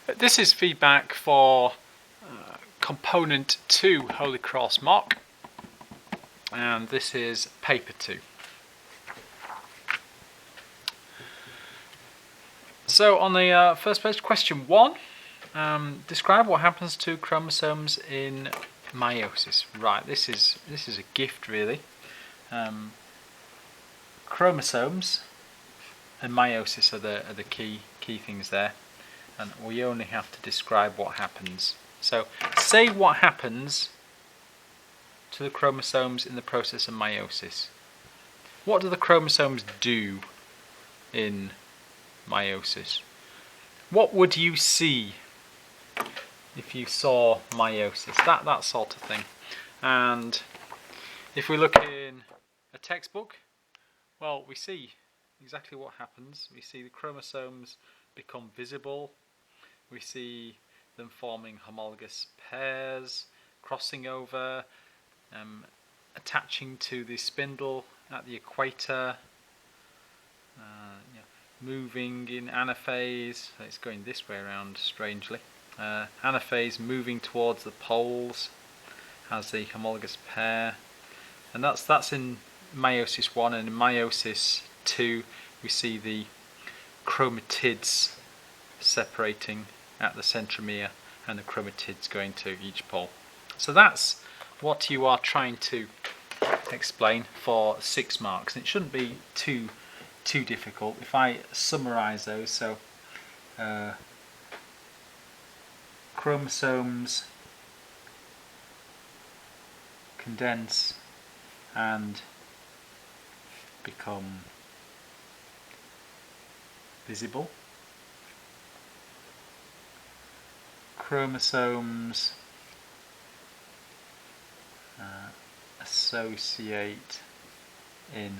This is feedback for component 2 Holy Cross mock, and this is paper 2. So on the first page, question 1, describe what happens to chromosomes in meiosis. Right, this is a gift really. Chromosomes and meiosis are the key things there, and we only have to describe what happens. So say what happens to the chromosomes in the process of meiosis. What do the chromosomes do in meiosis? What would you see if you saw meiosis? That sort of thing. And if we look in a textbook, well, we see exactly what happens. We see the chromosomes become visible. We see them forming homologous pairs, crossing over, attaching to the spindle at the equator, moving in anaphase. It's going this way around strangely. Anaphase moving towards the poles as the homologous pair, and that's in meiosis 1, and in meiosis 2 we see the chromatids separating at the centromere and the chromatids going to each pole. So that's what you are trying to explain for 6 marks, and it shouldn't be too difficult. If I summarize those, so chromosomes condense and become visible. Chromosomes associate in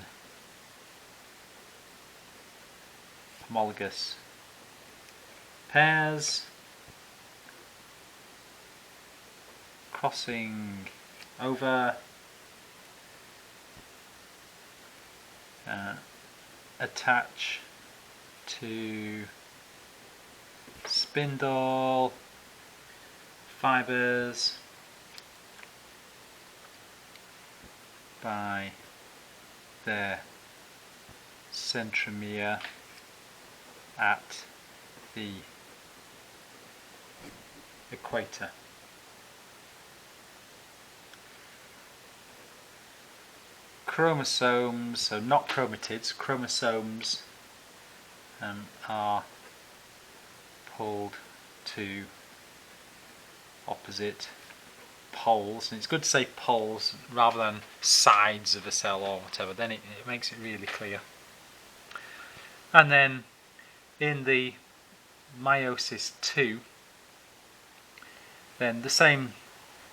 homologous pairs, crossing over, attach to spindle fibers by their centromere at the equator. Chromosomes, so not chromatids, chromosomes are pulled to opposite poles, and it's good to say poles rather than sides of a cell or whatever, then it makes it really clear. And then in the meiosis 2, then the same,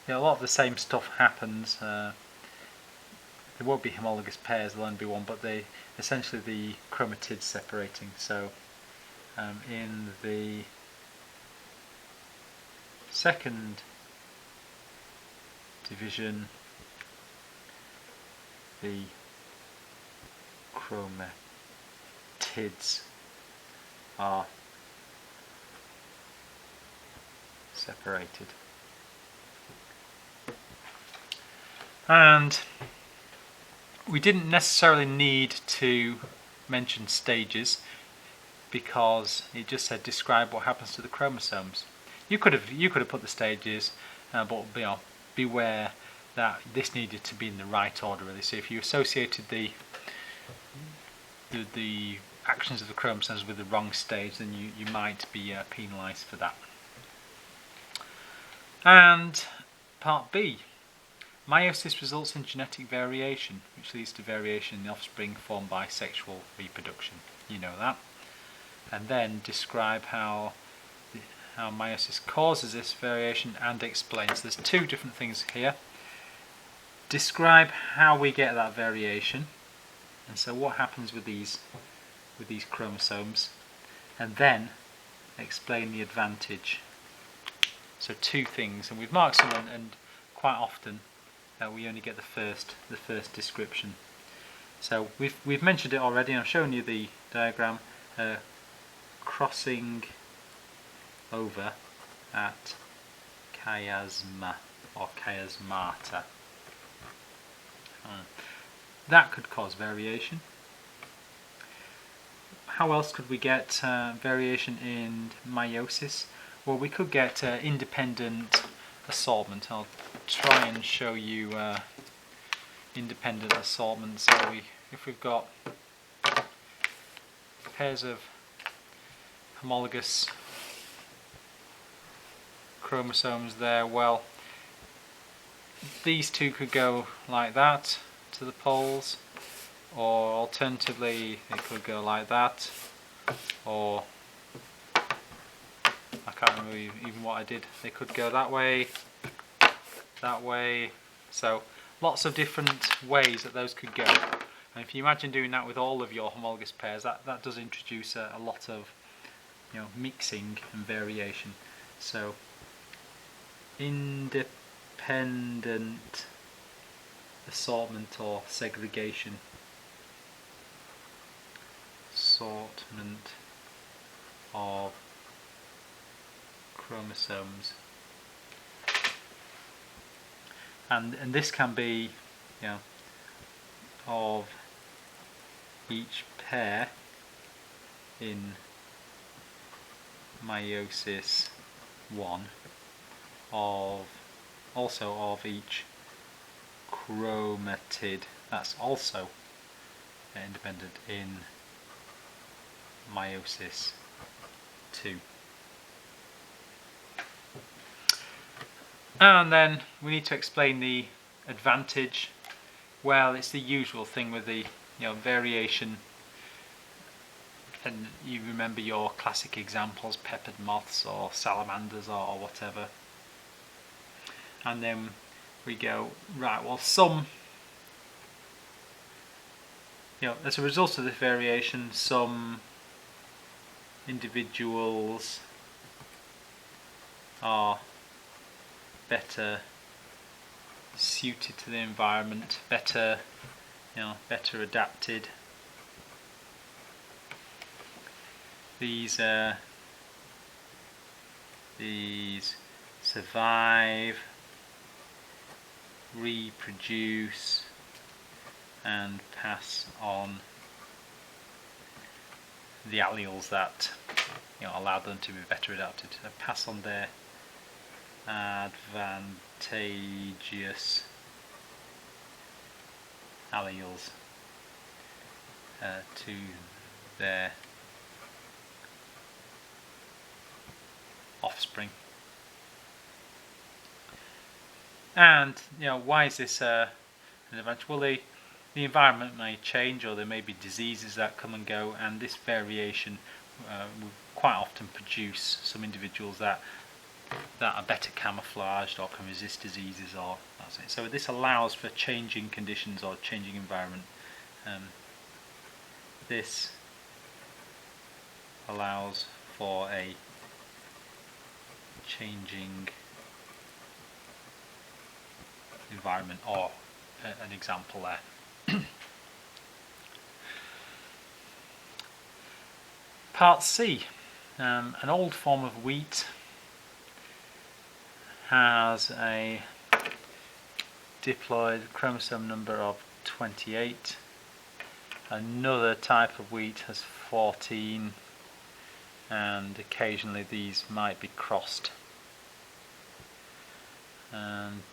a lot of the same stuff happens. There won't be homologous pairs, there'll only be one, but they essentially the chromatids separating. So in the second division, the chromatids are separated. And we didn't necessarily need to mention stages because it just said describe what happens to the chromosomes. You could have put the stages, but beware that this needed to be in the right order really. So if you associated the actions of the chromosomes with the wrong stage, then you might be penalised for that. And part B, meiosis results in genetic variation, which leads to variation in the offspring formed by sexual reproduction. You know that. And then describe how meiosis causes this variation and explains. There's 2 different things here. Describe how we get that variation, and so what happens with these chromosomes, and then explain the advantage. So 2 things, and we've marked some, and quite often we only get the first description. So we've mentioned it already, and I've shown you the diagram. Crossing over at chiasma or chiasmata. That could cause variation. How else could we get variation in meiosis? Well, we could get independent assortment. I'll try and show you independent assortment. So if we've got pairs of homologous chromosomes there, well, these two could go like that to the poles, or alternatively they could go like that, or I can't remember even what I did. They could go that way, so lots of different ways that those could go. And if you imagine doing that with all of your homologous pairs, that does introduce a lot of mixing and variation. So independent assortment or segregation. Assortment of chromosomes. And this can be of each pair in meiosis 1, also of each chromatid, that's also independent in meiosis 2. And then we need to explain the advantage. Well, it's the usual thing with the variation, and you remember your classic examples, peppered moths or salamanders or whatever. And then we go, right, well, some, as a result of this variation, some individuals are better suited to the environment, better adapted. These survive, reproduce, and pass on the alleles that allow them to be better adapted. So pass on their advantageous alleles to their offspring. And why is this an advantage? Well, the environment may change, or there may be diseases that come and go, and this variation will quite often produce some individuals that are better camouflaged or can resist diseases, or that's it. So this allows for changing conditions or changing environment. This allows for a changing environment, or an example there. Part C. An old form of wheat has a diploid chromosome number of 28. Another type of wheat has 14, and occasionally these might be crossed.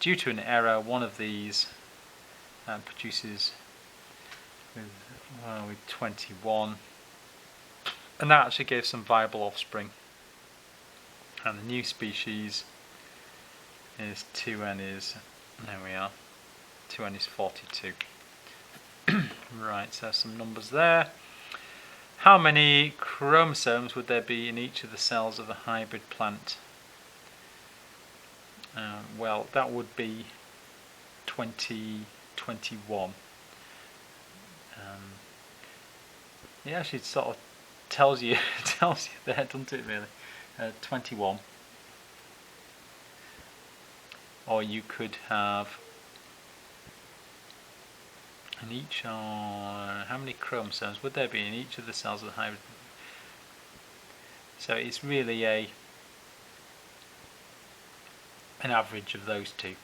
Due to an error, one of these produces with 21, and that actually gave some viable offspring. And the new species is 2n is, there we are, 2n is 42. Right, so some numbers there. How many chromosomes would there be in each of the cells of a hybrid plant? Well, that would be 21. It actually sort of tells you there, doesn't it, really? 21. Or you could have in each, how many chromosomes would there be in each of the cells of the hybrid? So it's really a an average of those two.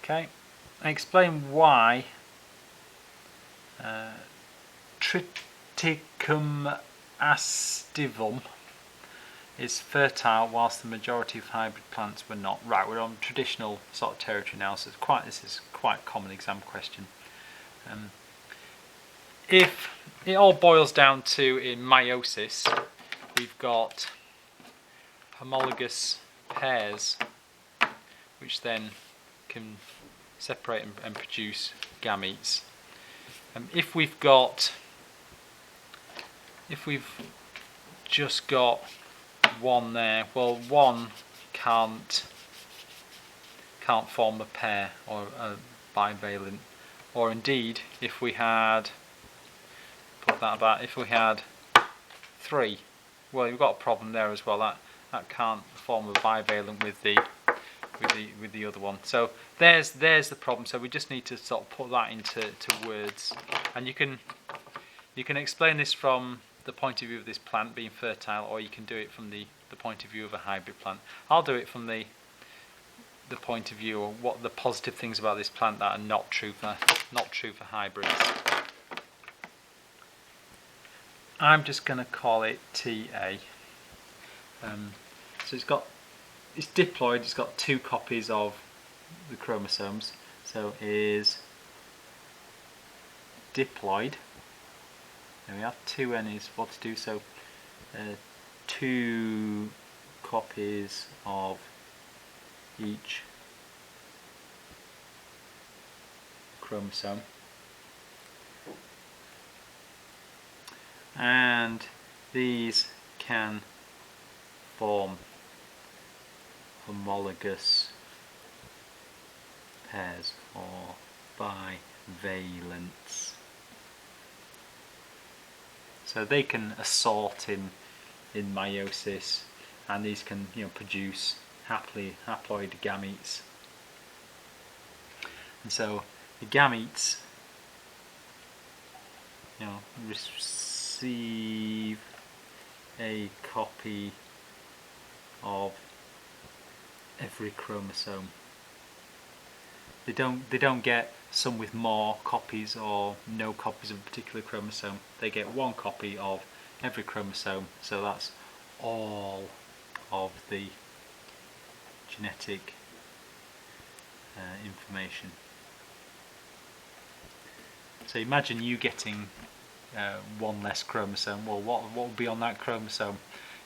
Okay, explain why Triticum aestivum is fertile whilst the majority of hybrid plants were not. Right, we're on traditional sort of territory now, so this is quite a common exam question. If it all boils down to, in meiosis, we've got homologous pairs which then can separate and produce gametes. If we've just got one there, well, one can't form a pair or a bivalent, or indeed if we had three, well, you've got a problem there as well. That can't form a bivalent with the other one. So there's the problem. So we just need to sort of put that into words, and you can explain this from the point of view of this plant being fertile, or you can do it from the point of view of a hybrid plant. I'll do it from the point of view of what the positive things about this plant that are not true for hybrids. I'm just going to call it TA. So it's diploid. It's got 2 copies of the chromosomes. So it is diploid. And we have 2 N is what to do. So 2 copies of each chromosome, and these can form homologous pairs or bivalents. So they can assort in meiosis, and these can produce haploid gametes. And so the gametes receive a copy of every chromosome. They don't get some with more copies or no copies of a particular chromosome. They get 1 copy of every chromosome, so that's all of the genetic information. So imagine you getting 1 less chromosome. Well, what would be on that chromosome?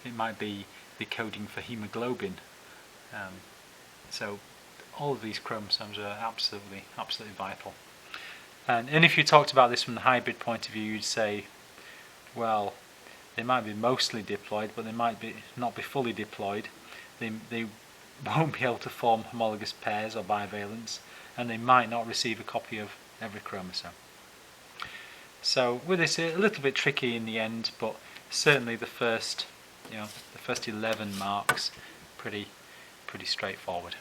It might be the coding for hemoglobin. So all of these chromosomes are absolutely vital. And if you talked about this from the hybrid point of view, you'd say, well, they might be mostly diploid, but they might not be fully diploid. They won't be able to form homologous pairs or bivalents, and they might not receive a copy of every chromosome. So with this, a little bit tricky in the end, but certainly the first 11 marks pretty straightforward.